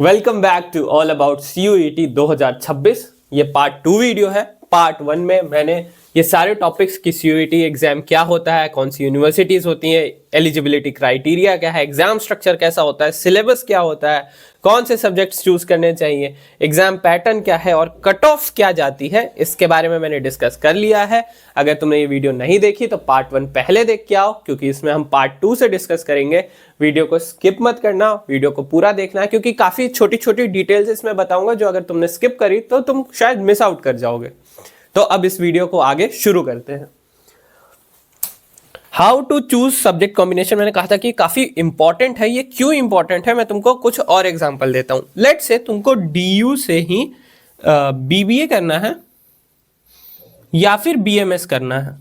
Welcome back to all about CUET 2026। ये part 2 video है। Part 1 में मैंने ये सारे टॉपिक्स की CUET एग्जाम क्या होता है, कौन सी यूनिवर्सिटीज होती हैं, एलिजिबिलिटी क्राइटेरिया क्या है, एग्जाम स्ट्रक्चर कैसा होता है, सिलेबस क्या होता है, कौन से सब्जेक्ट्स चूज करने चाहिए, एग्जाम पैटर्न क्या है और कट ऑफ क्या जाती है, इसके बारे में मैंने डिस्कस कर लिया है। अगर तुमने ये वीडियो नहीं देखी तो पार्ट 1 पहले देख के आओ, क्योंकि इसमें हम पार्ट 2 से डिस्कस करेंगे। वीडियो को स्किप मत करना, वीडियो को पूरा देखना है, क्योंकि काफी छोटी छोटी डिटेल्स इसमें बताऊंगा जो अगर तुमने स्किप करी तो तुम शायद मिस आउट कर जाओगे। तो अब इस वीडियो को आगे शुरू करते हैं। How to choose subject combination, मैंने कहा था कि काफी इंपॉर्टेंट है। ये क्यों इंपॉर्टेंट है, मैं तुमको कुछ और एग्जांपल देता हूं। लेट से तुमको DU से ही BBA करना है या फिर BMS करना है,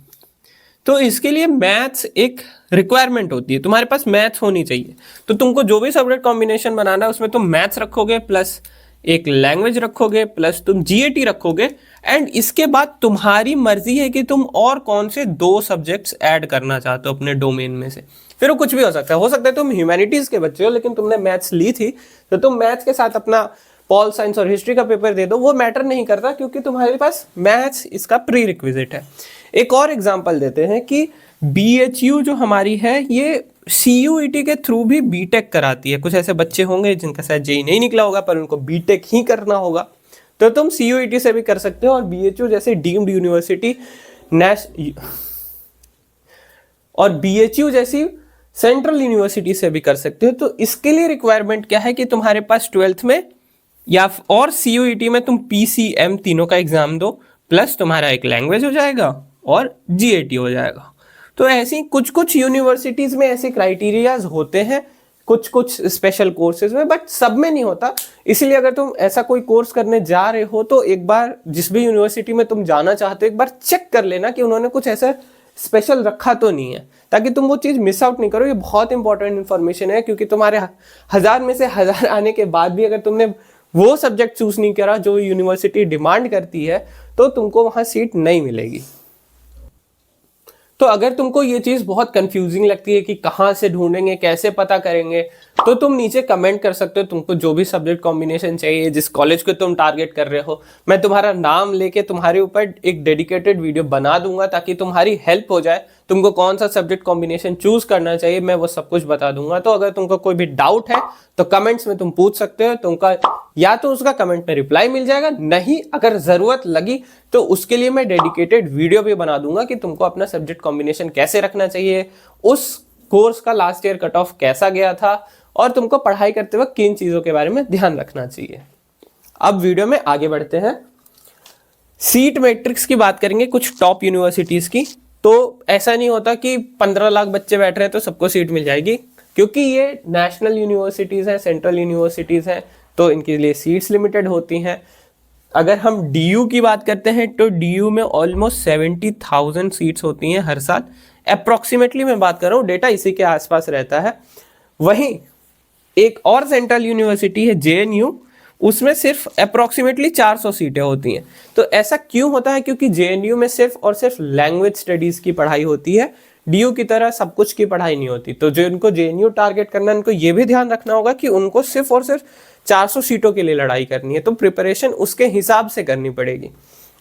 तो इसके लिए मैथ्स एक रिक्वायरमेंट होती है। तुम्हारे पास मैथ्स होनी चाहिए। तो तुमको जो भी सब्जेक्ट कॉम्बिनेशन बनाना है उसमें तुम मैथ्स रखोगे, प्लस एक लैंग्वेज रखोगे, प्लस तुम GAT रखोगे, एंड इसके बाद तुम्हारी मर्जी है कि तुम और कौन से 2 सब्जेक्ट्स ऐड करना चाहते हो अपने डोमेन में से। फिर वो कुछ भी हो सकता है तुम ह्यूमैनिटीज के बच्चे हो लेकिन तुमने मैथ्स ली थी, तो तुम मैथ्स के साथ अपना पॉल साइंस और हिस्ट्री का पेपर दे दो, वो मैटर नहीं करता, क्योंकि तुम्हारे पास मैथ्स इसका प्री रिक्विजिट है। एक और एग्जांपल देते हैं कि BHU जो हमारी है ये CUET के थ्रू भी BTech कराती है। कुछ ऐसे बच्चे होंगे जिनका शायद JEE नहीं निकला होगा पर उनको BTech ही करना होगा, तो तुम CUET से भी कर सकते हो, और BHU जैसे डीम्ड यूनिवर्सिटी और BHU जैसी सेंट्रल यूनिवर्सिटी से भी कर सकते हो। तो इसके लिए रिक्वायरमेंट क्या है कि तुम्हारे पास 12th में या और CUET में तुम PCM तीनों का एग्जाम दो, प्लस तुम्हारा एक लैंग्वेज हो जाएगा और GAT हो जाएगा। तो ऐसी कुछ कुछ यूनिवर्सिटीज में ऐसे क्राइटेरियाज होते हैं, कुछ कुछ स्पेशल कोर्सेज में, बट सब में नहीं होता। इसलिए अगर तुम ऐसा कोई कोर्स करने जा रहे हो तो एक बार जिस भी यूनिवर्सिटी में तुम जाना चाहते हो एक बार चेक कर लेना कि उन्होंने कुछ ऐसा स्पेशल रखा तो नहीं है, ताकि तुम वो चीज मिस आउट नहीं करो। ये बहुत इंपॉर्टेंट इन्फॉर्मेशन है, क्योंकि तुम्हारे 1000 में से 1000 आने के बाद भी अगर तुमने वो सब्जेक्ट चूज नहीं करा जो यूनिवर्सिटी डिमांड करती है तो तुमको वहां सीट नहीं मिलेगी। तो अगर तुमको ये चीज बहुत कंफ्यूजिंग लगती है कि कहाँ से ढूंढेंगे, कैसे पता करेंगे, तो तुम नीचे कमेंट कर सकते हो तुमको जो भी सब्जेक्ट कॉम्बिनेशन चाहिए, जिस कॉलेज को तुम टारगेट कर रहे हो। मैं तुम्हारा नाम लेके तुम्हारे ऊपर एक डेडिकेटेड वीडियो बना दूंगा ताकि तुम्हारी हेल्प हो जाए। तुमको कौन सा सब्जेक्ट कॉम्बिनेशन चूज करना चाहिए मैं वो सब कुछ बता दूंगा। तो अगर तुमको कोई भी डाउट है तो कमेंट्स में तुम पूछ सकते हो, तुमका या तो उसका कमेंट में रिप्लाई मिल जाएगा, नहीं अगर जरूरत लगी तो उसके लिए मैं डेडिकेटेड वीडियो भी बना दूंगा कि तुमको अपना सब्जेक्ट कॉम्बिनेशन कैसे रखना चाहिए, उस कोर्स का लास्ट ईयर कट ऑफ कैसा गया था, और तुमको पढ़ाई करते वक्त किन चीजों के बारे में ध्यान रखना चाहिए। अब वीडियो में आगे बढ़ते हैं। सीट मैट्रिक्स की बात करेंगे कुछ टॉप यूनिवर्सिटीज की। तो ऐसा नहीं होता कि 15 लाख बच्चे बैठ रहे हैं तो सबको सीट मिल जाएगी, क्योंकि ये नेशनल यूनिवर्सिटीज हैं, सेंट्रल यूनिवर्सिटीज हैं, तो इनके लिए सीट्स लिमिटेड होती हैं। अगर हम DU की बात करते हैं तो DU में ऑलमोस्ट 70,000 सीट्स होती हैं हर साल, अप्रोक्सीमेटली मैं बात कर रहा हूँ, डेटा इसी के आसपास रहता है। वहीं एक और सेंट्रल यूनिवर्सिटी है JNU, उसमें सिर्फ अप्रोक्सीमेटली 400 सीटें होती हैं। तो ऐसा क्यों होता है, क्योंकि JNU में सिर्फ और सिर्फ लैंग्वेज स्टडीज की पढ़ाई होती है, DU की तरह सब कुछ की पढ़ाई नहीं होती। तो जो इनको JNU टारगेट करना है उनको ये भी ध्यान रखना होगा कि उनको सिर्फ और सिर्फ 400 सीटों के लिए लड़ाई करनी है, तो प्रिपरेशन उसके हिसाब से करनी पड़ेगी।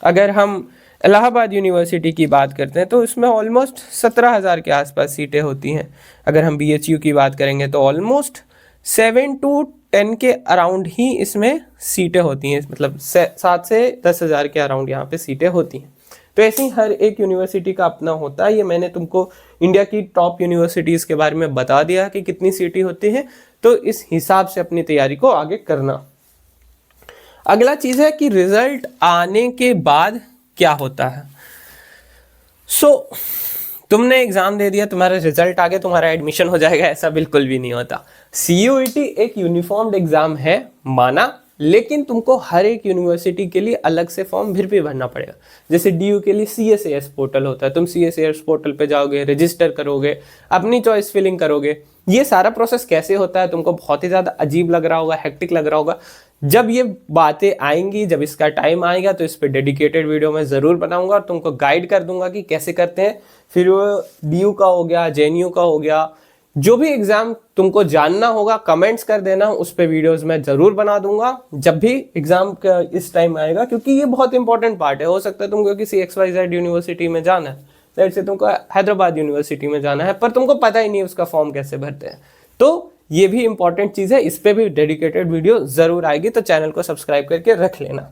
अगर हम इलाहाबाद यूनिवर्सिटी की बात करते हैं तो इसमें ऑलमोस्ट 17,000 के आसपास सीटें होती हैं। अगर हम BHU की बात करेंगे तो ऑलमोस्ट 7 to 10 के अराउंड ही इसमें सीटें होती हैं, मतलब 7 से 10,000 के अराउंड यहाँ पे सीटें होती हैं। तो ऐसे ही हर एक यूनिवर्सिटी का अपना होता है। ये मैंने तुमको इंडिया की टॉप यूनिवर्सिटीज़ के बारे में बता दिया कि कितनी सीटें होती हैं, तो इस हिसाब से अपनी तैयारी को आगे करना। अगला चीज़ है कि रिजल्ट आने के बाद क्या होता है। तुमने एग्जाम दे दिया, तुम्हारा रिजल्ट आ गया, तुम्हारा एडमिशन हो जाएगा, ऐसा बिल्कुल भी नहीं होता। CUET एक यूनिफॉर्म्ड एग्जाम है, माना, लेकिन तुमको हर एक यूनिवर्सिटी के लिए अलग से फॉर्म फिर भी भरना पड़ेगा। जैसे DU के लिए CSAS पोर्टल होता है, तुम CSAS पोर्टल पे जाओगे, रजिस्टर करोगे, अपनी चॉइस फिलिंग करोगे। ये सारा प्रोसेस कैसे होता है तुमको बहुत ही ज़्यादा अजीब लग रहा होगा, हेक्टिक लग रहा होगा। जब ये बातें आएंगी, जब इसका टाइम आएगा तो इस पर डेडिकेटेड वीडियो मैं ज़रूर बनाऊंगा और तुमको गाइड कर दूंगा कि कैसे करते हैं। फिर वो DU का हो गया, JNU का हो गया, जो भी एग्जाम तुमको जानना होगा कमेंट्स कर देना, उस पर वीडियोस मैं जरूर बना दूंगा जब भी एग्जाम का इस टाइम आएगा, क्योंकि ये बहुत इंपॉर्टेंट पार्ट है। हो सकता है तुमको किसी XYZ यूनिवर्सिटी में जाना है, जैसे तुमको हैदराबाद यूनिवर्सिटी में जाना है, पर तुमको पता ही नहीं उसका फॉर्म कैसे भरते हैं, तो ये भी इंपॉर्टेंट चीज है, इस पे भी डेडिकेटेड वीडियो जरूर आएगी, तो चैनल को सब्सक्राइब करके रख लेना।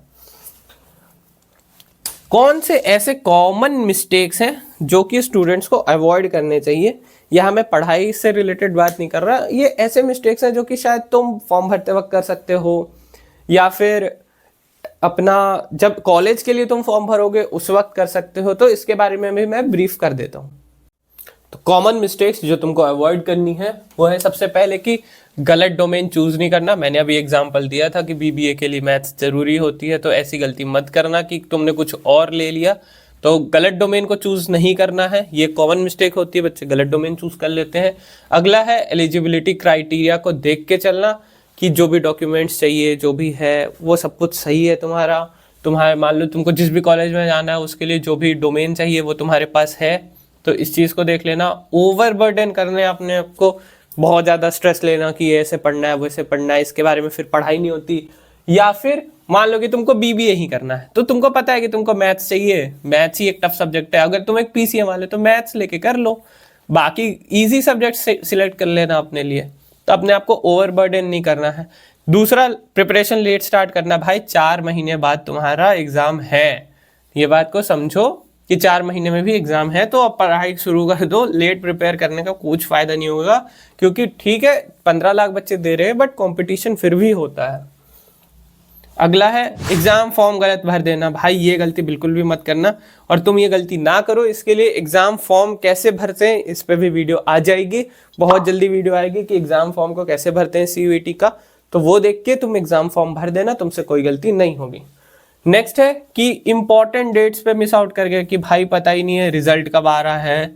कौन से ऐसे कॉमन मिस्टेक्स हैं जो कि स्टूडेंट्स को अवॉइड करने चाहिए? यह मैं पढ़ाई से रिलेटेड बात नहीं कर रहा, ये ऐसे मिस्टेक्स हैं जो कि शायद तुम फॉर्म भरते वक्त कर सकते हो, या फिर अपना जब कॉलेज के लिए तुम फॉर्म भरोगे उस वक्त कर सकते हो, तो इसके बारे में भी मैं ब्रीफ कर देता हूँ। तो कॉमन मिस्टेक्स जो तुमको अवॉइड करनी है वो है सबसे पहले कि गलत डोमेन चूज नहीं करना। मैंने अभी एग्जांपल दिया था कि BBA के लिए मैथ्स जरूरी होती है, तो ऐसी गलती मत करना कि तुमने कुछ और ले लिया, तो गलत डोमेन को चूज नहीं करना है, ये कॉमन मिस्टेक होती है, बच्चे गलत डोमेन चूज कर लेते हैं। अगला है एलिजिबिलिटी क्राइटेरिया को देख के चलना कि जो भी डॉक्यूमेंट्स चाहिए जो भी है वो सब कुछ सही है तुम्हारे मान लो तुमको जिस भी कॉलेज में जाना है उसके लिए जो भी डोमेन चाहिए वो तुम्हारे पास है, तो इस चीज़ को देख लेना। ओवर बर्डन करने अपने आप को, बहुत ज़्यादा स्ट्रेस लेना कि ऐसे पढ़ना है वैसे पढ़ना है, इसके बारे में फिर पढ़ाई नहीं होती। या फिर मान लो कि तुमको BBA ही करना है, तो तुमको पता है कि तुमको मैथ्स चाहिए, मैथ्स ही एक टफ सब्जेक्ट है, अगर तुम एक PCM वाले तो मैथ्स लेके कर लो, बाकी इजी सब्जेक्ट सिलेक्ट कर लेना अपने लिए, तो अपने आप को ओवर बर्डन नहीं करना है। दूसरा, प्रिपरेशन लेट स्टार्ट करना। भाई 4 महीने बाद तुम्हारा एग्जाम है, ये बात को समझो कि 4 महीने में भी एग्जाम है, तो अब पढ़ाई शुरू कर दो। लेट प्रिपेयर करने का कुछ फायदा नहीं होगा, क्योंकि ठीक है 15 लाख बच्चे दे रहे हैं बट कंपटीशन फिर भी होता है। अगला है एग्जाम फॉर्म गलत भर देना। भाई ये गलती बिल्कुल भी मत करना, और तुम ये गलती ना करो, इसके लिए एग्जाम फॉर्म कैसे भरते हैं इस पे भी वीडियो आ जाएगी, बहुत जल्दी वीडियो आएगी कि एग्जाम फॉर्म को कैसे भरते हैं CUET का, तो वो देख के तुम एग्जाम फॉर्म भर देना, तुमसे कोई गलती नहीं होगी। नेक्स्ट है कि इंपॉर्टेंट डेट्स पे मिस आउट कर गए कि भाई पता ही नहीं है रिजल्ट कब आ रहा है,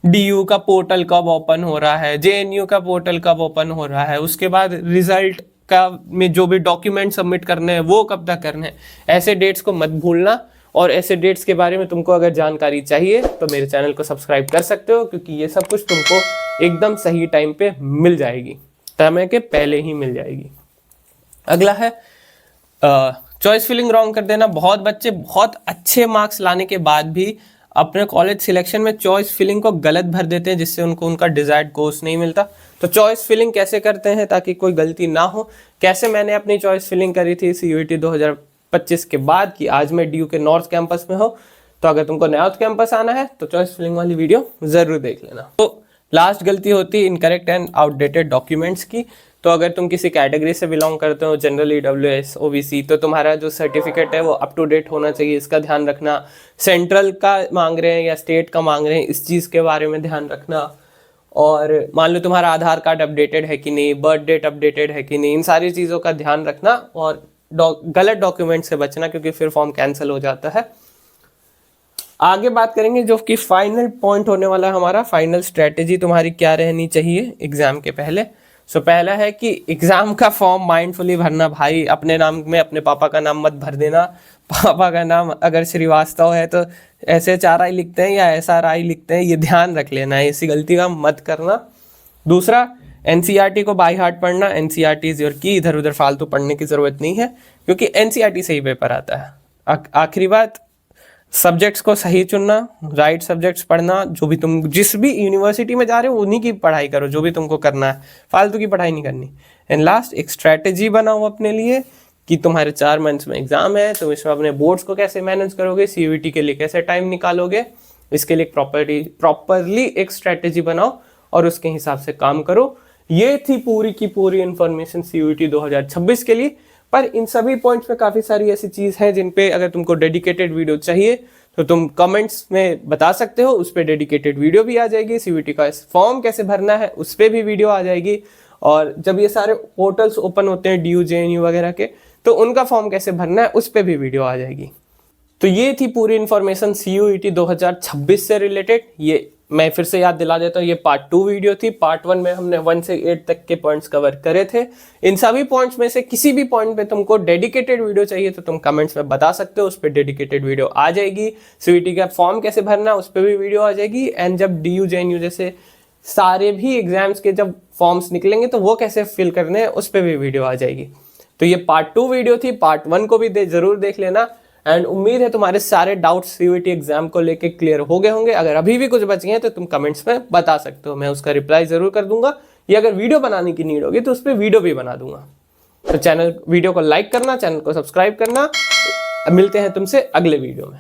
DU का पोर्टल कब ओपन हो रहा है, JNU का पोर्टल कब ओपन हो रहा है, उसके बाद रिजल्ट का में जो भी डॉक्यूमेंट सबमिट करने हैं वो कब तक करने हैं। ऐसे डेट्स को मत भूलना, और ऐसे डेट्स के बारे में तुमको अगर जानकारी चाहिए तो मेरे चैनल को सब्सक्राइब कर सकते हो, क्योंकि ये सब कुछ तुमको एकदम सही टाइम पे मिल जाएगी, समय के पहले ही मिल जाएगी। अगला है चॉइस फिलिंग रॉन्ग कर देना। बहुत बच्चे बहुत अच्छे मार्क्स लाने के बाद भी अपने कॉलेज सिलेक्शन में चॉइस फिलिंग को गलत भर देते हैं, जिससे उनको उनका डिजायर्ड कोर्स नहीं मिलता। तो चॉइस फिलिंग कैसे करते हैं ताकि कोई गलती ना हो, कैसे मैंने अपनी चॉइस फिलिंग करी थी CUET 2025 के बाद, कि आज मैं DU के नॉर्थ कैंपस में हो, तो अगर तुमको नॉर्थ कैंपस आना है तो चॉइस फिलिंग वाली वीडियो जरूर देख लेना। तो लास्ट गलती होती है इनकरेक्ट एंड आउटडेटेड डॉक्यूमेंट्स की। तो अगर तुम किसी कैटेगरी से बिलोंग करते हो, जनरल EWS OBC, तो तुम्हारा जो सर्टिफिकेट है वो अप टू डेट होना चाहिए, इसका ध्यान रखना। सेंट्रल का मांग रहे हैं या स्टेट का मांग रहे हैं, इस चीज़ के बारे में ध्यान रखना। और मान लो तुम्हारा आधार कार्ड अपडेटेड है कि नहीं, बर्थ डेट अपडेटेड है कि नहीं, इन सारी चीज़ों का ध्यान रखना, और गलत डॉक्यूमेंट से बचना, क्योंकि फिर फॉर्म कैंसिल हो जाता है। आगे बात करेंगे जो कि फाइनल पॉइंट होने वाला है हमारा, फाइनल स्ट्रेटेजी तुम्हारी क्या रहनी चाहिए एग्जाम के पहले। पहला है कि एग्जाम का फॉर्म माइंडफुली भरना। भाई अपने नाम में अपने पापा का नाम मत भर देना। पापा का नाम अगर श्रीवास्तव है तो SHRI लिखते हैं या SRI लिखते हैं, ये ध्यान रख लेना है, इसी गलती का मत करना। दूसरा, NCERT को बाय हार्ट पढ़ना। NCERT इज योर की, इधर उधर फालतू पढ़ने की जरूरत नहीं है, क्योंकि NCERT से ही पेपर आता है। आखिरी बात, सब्जेक्ट्स को सही चुनना, राइट सब्जेक्ट्स पढ़ना। जो भी तुम जिस भी यूनिवर्सिटी में जा रहे हो उन्हीं की पढ़ाई करो, जो भी तुमको करना है, फालतू की पढ़ाई नहीं करनी। एंड लास्ट, एक स्ट्रैटेजी बनाओ अपने लिए कि तुम्हारे 4 मंथ्स में एग्जाम है, तुम इसमें अपने बोर्ड्स को कैसे मैनेज करोगे, CUET के लिए कैसे टाइम निकालोगे, इसके लिए प्रॉपरली एक स्ट्रैटेजी बनाओ और उसके हिसाब से काम करो। ये थी पूरी की पूरी इंफॉर्मेशन CUET 2026 के लिए। पर इन सभी पॉइंट्स में काफ़ी सारी ऐसी चीज़ हैं जिन पे अगर तुमको डेडिकेटेड वीडियो चाहिए तो तुम कमेंट्स में बता सकते हो, उस पर डेडिकेटेड वीडियो भी आ जाएगी। CUET का फॉर्म कैसे भरना है उस पर भी वीडियो आ जाएगी, और जब ये सारे पोर्टल्स ओपन होते हैं DU JNU वगैरह के, तो उनका फॉर्म कैसे भरना है उस पर भी वीडियो आ जाएगी। तो ये थी पूरी इन्फॉर्मेशन CUET 2026 से रिलेटेड। ये मैं फिर से याद दिला देता हूँ, ये पार्ट 2 वीडियो थी। पार्ट 1 में हमने 1 से 8 तक के पॉइंट्स कवर करे थे। इन सभी पॉइंट्स में से किसी भी पॉइंट पे तुमको डेडिकेटेड वीडियो चाहिए तो तुम कमेंट्स में बता सकते हो, उस पर डेडिकेटेड वीडियो आ जाएगी। CUET का फॉर्म कैसे भरना उस पर भी वीडियो आ जाएगी। एंड जब DU JNU जैसे सारे भी एग्जाम्स के जब फॉर्म्स निकलेंगे तो वो कैसे फिल करने हैं उस पर भी वीडियो आ जाएगी। तो ये पार्ट 2 वीडियो थी, पार्ट 1 को भी जरूर देख लेना। एंड उम्मीद है तुम्हारे सारे डाउट्स सीयूईटी एग्जाम को लेके क्लियर हो गए होंगे। अगर अभी भी कुछ बच गए हैं तो तुम कमेंट्स में बता सकते हो, मैं उसका रिप्लाई जरूर कर दूंगा, या अगर वीडियो बनाने की नीड होगी तो उस पर वीडियो भी बना दूंगा। तो वीडियो को लाइक करना, चैनल को सब्सक्राइब करना। मिलते हैं तुमसे अगले वीडियो में।